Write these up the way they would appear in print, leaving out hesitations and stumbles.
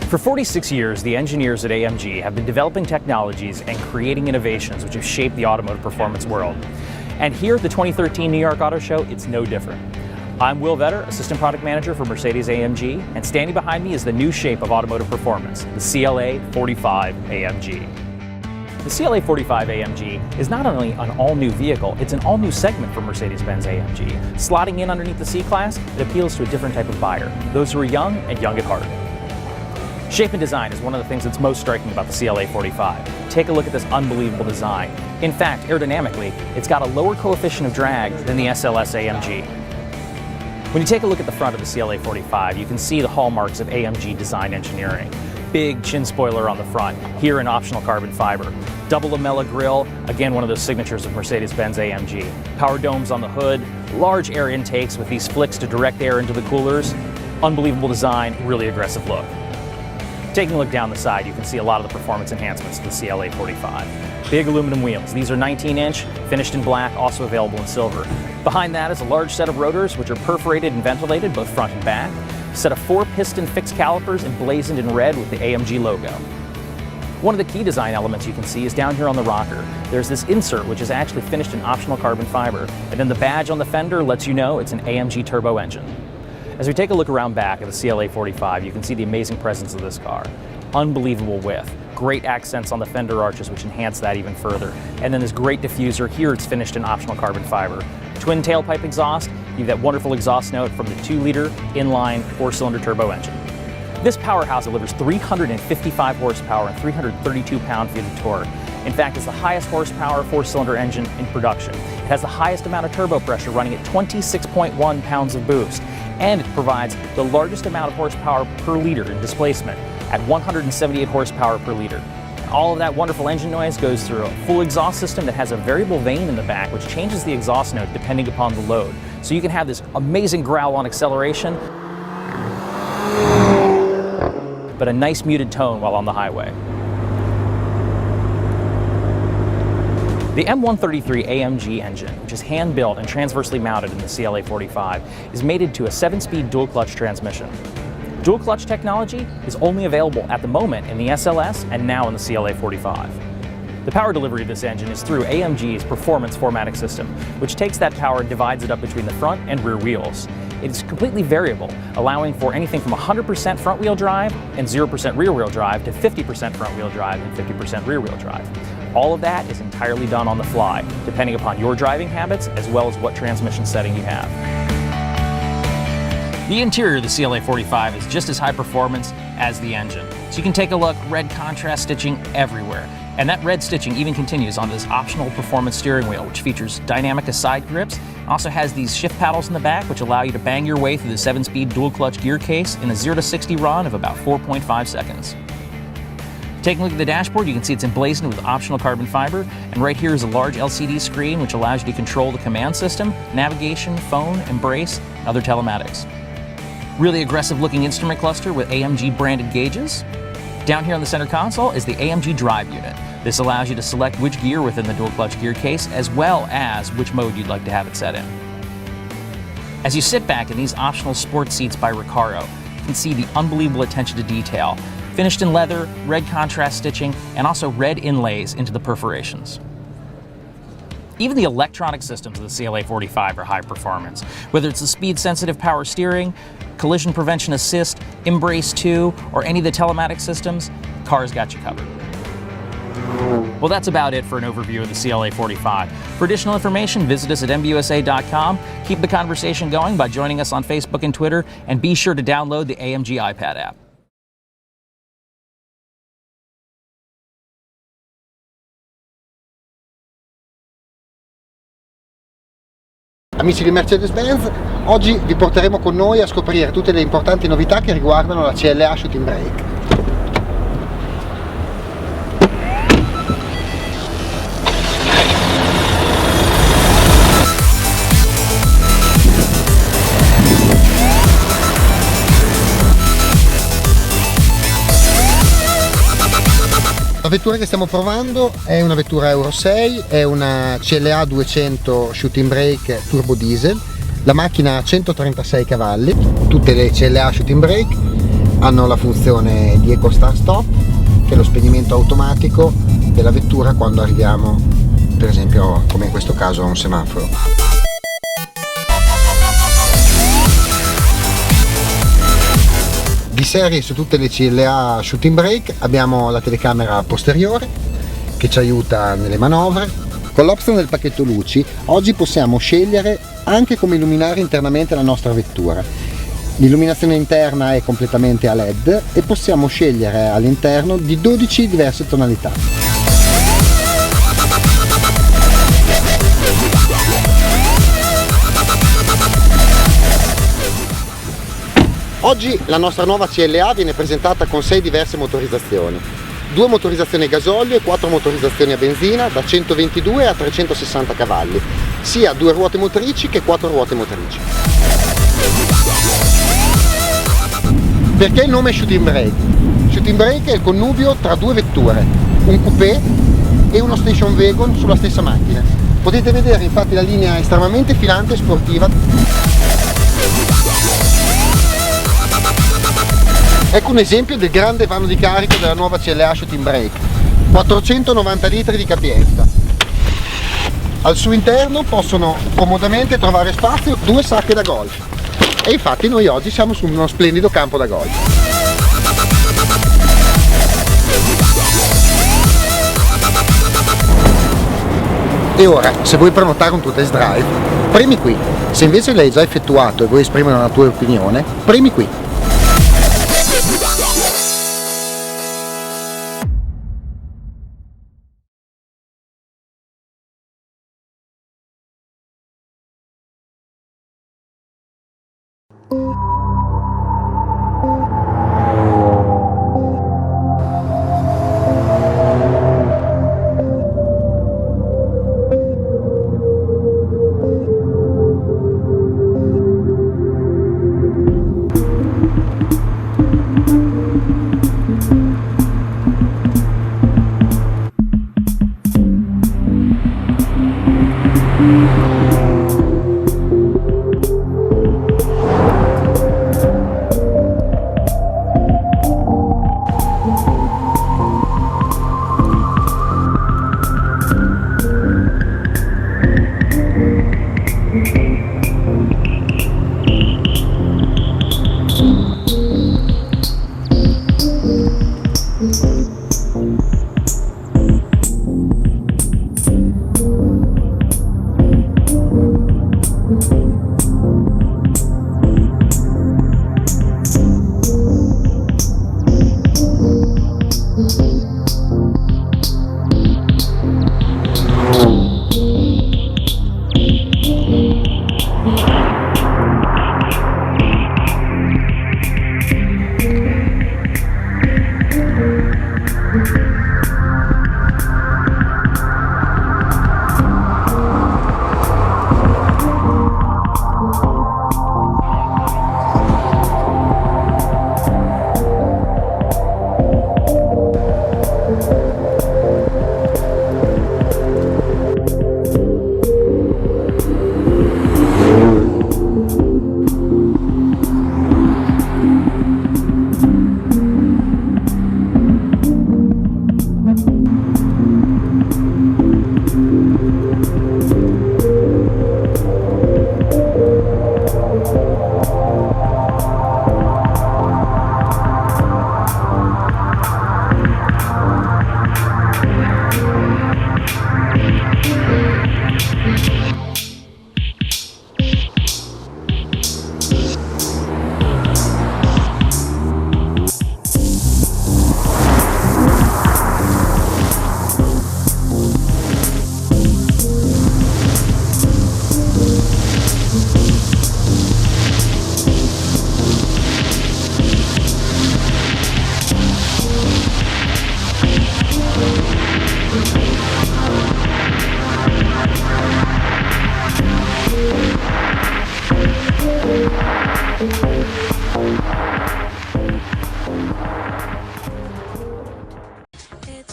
For 46 years, the engineers at AMG have been developing technologies and creating innovations which have shaped the automotive performance world. And here at the 2013 New York Auto Show, it's no different. I'm Will Vetter, Assistant Product Manager for Mercedes-AMG, and standing behind me is the new shape of automotive performance, the CLA-45 AMG. The CLA-45 AMG is not only an all-new vehicle, it's an all-new segment for Mercedes-Benz AMG. Slotting in underneath the C-Class, it appeals to a different type of buyer, those who are young and young at heart. Shape and design is one of the things that's most striking about the CLA-45. Take a look at this unbelievable design. In fact, aerodynamically, it's got a lower coefficient of drag than the SLS AMG. When you take a look at the front of the CLA-45, you can see the hallmarks of AMG design engineering. Big chin spoiler on the front, here in optional carbon fiber. Double lamella grille, again one of those signatures of Mercedes-Benz AMG. Power domes on the hood, large air intakes with these flicks to direct air into the coolers. Unbelievable design, really aggressive look. Taking a look down the side, you can see a lot of the performance enhancements to the CLA-45. Big aluminum wheels. These are 19-inch, finished in black, also available in silver. Behind that is a large set of rotors, which are perforated and ventilated, both front and back. A set of 4-piston fixed calipers emblazoned in red with the AMG logo. One of the key design elements you can see is down here on the rocker. There's this insert, which is actually finished in optional carbon fiber, and then the badge on the fender lets you know it's an AMG turbo engine. As we take a look around back at the CLA-45, you can see the amazing presence of this car. Unbelievable width, great accents on the fender arches which enhance that even further. And then this great diffuser, here it's finished in optional carbon fiber. Twin tailpipe exhaust, you have that wonderful exhaust note from the 2-liter inline 4-cylinder turbo engine. This powerhouse delivers 355 horsepower and 332 pound-feet of torque. In fact, it's the highest horsepower 4-cylinder engine in production. It has the highest amount of turbo pressure, running at 26.1 pounds of boost. And it provides the largest amount of horsepower per liter in displacement at 178 horsepower per liter. All of that wonderful engine noise goes through a full exhaust system that has a variable vane in the back which changes the exhaust note depending upon the load. So you can have this amazing growl on acceleration, but a nice muted tone while on the highway. The M133 AMG engine, which is hand-built and transversely mounted in the CLA-45, is mated to a 7-speed dual-clutch transmission. Dual-clutch technology is only available at the moment in the SLS and now in the CLA-45. The power delivery of this engine is through AMG's Performance 4MATIC system, which takes that power and divides it up between the front and rear wheels. It is completely variable, allowing for anything from 100% front-wheel drive and 0% rear-wheel drive to 50% front-wheel drive and 50% rear-wheel drive. All of that is entirely done on the fly, depending upon your driving habits as well as what transmission setting you have. The interior of the CLA-45 is just as high performance as the engine. So you can take a look, red contrast stitching everywhere. And that red stitching even continues on this optional performance steering wheel, which features dynamic side grips. It also has these shift paddles in the back, which allow you to bang your way through the 7-speed dual-clutch gear case in a 0 to 60 run of about 4.5 seconds. Taking a look at the dashboard, you can see it's emblazoned with optional carbon fiber, and right here is a large LCD screen which allows you to control the command system, navigation, phone, embrace, and other telematics. Really aggressive looking instrument cluster with AMG branded gauges. Down here on the center console is the AMG drive unit. This allows you to select which gear within the dual clutch gear case as well as which mode you'd like to have it set in. As you sit back in these optional sport seats by Recaro, you can see the unbelievable attention to detail. Finished in leather, red contrast stitching, and also red inlays into the perforations. Even the electronic systems of the CLA-45 are high performance. Whether it's the speed-sensitive power steering, collision prevention assist, Embrace 2, or any of the telematic systems, the car's got you covered. Well, that's about it for an overview of the CLA-45. For additional information, visit us at mbusa.com. Keep the conversation going by joining us on Facebook and Twitter, and be sure to download the AMG iPad app. Amici di Mercedes-Benz, oggi vi porteremo con noi a scoprire tutte le importanti novità che riguardano la CLA Shooting Brake. La vettura che stiamo provando è una vettura Euro 6, è una CLA 200 Shooting Brake Turbo Diesel. La macchina ha 136 cavalli, tutte le CLA Shooting Brake. Hanno la funzione di Eco Start Stop, che è lo spegnimento automatico della vettura quando arriviamo, per esempio, come in questo caso, a un semaforo. Di serie su tutte le CLA Shooting Brake abbiamo la telecamera posteriore che ci aiuta nelle manovre. Con l'option del pacchetto luci oggi possiamo scegliere anche come illuminare internamente la nostra vettura. L'illuminazione interna è completamente a LED e possiamo scegliere all'interno di 12 diverse tonalità. Oggi la nostra nuova CLA viene presentata con 6 diverse motorizzazioni, 2 motorizzazioni a gasolio e 4 motorizzazioni a benzina da 122 a 360 cavalli, sia 2 ruote motrici che 4 ruote motrici. Perché il nome Shooting Brake? Shooting Brake è il connubio tra 2 vetture, un coupé e uno station wagon sulla stessa macchina. Potete vedere infatti la linea estremamente filante e sportiva. Ecco un esempio del grande vano di carico della nuova CLA Shooting Brake, 490 litri di capienza. Al suo interno possono comodamente trovare spazio 2 sacche da golf e infatti noi oggi siamo su uno splendido campo da golf. E ora, se vuoi prenotare un tuo test drive, premi qui. Se invece l'hai già effettuato e vuoi esprimere una tua opinione, premi qui.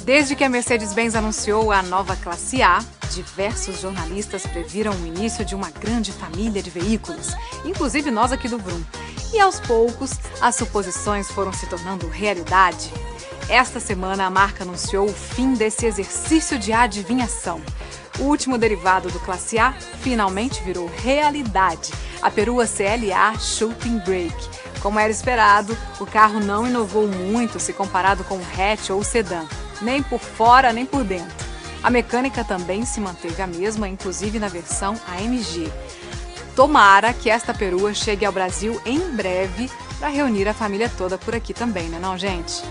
Desde que a Mercedes-Benz anunciou a nova classe A, diversos jornalistas previram o início de uma grande família de veículos, inclusive nós aqui do Vroom. E aos poucos, as suposições foram se tornando realidade. Esta semana, a marca anunciou o fim desse exercício de adivinhação. O último derivado do Classe A finalmente virou realidade, a perua CLA Shooting Brake. Como era esperado, o carro não inovou muito se comparado com o hatch ou o sedã, nem por fora nem por dentro. A mecânica também se manteve a mesma, inclusive na versão AMG. Tomara que esta perua chegue ao Brasil em breve para reunir a família toda por aqui também, não é não, gente?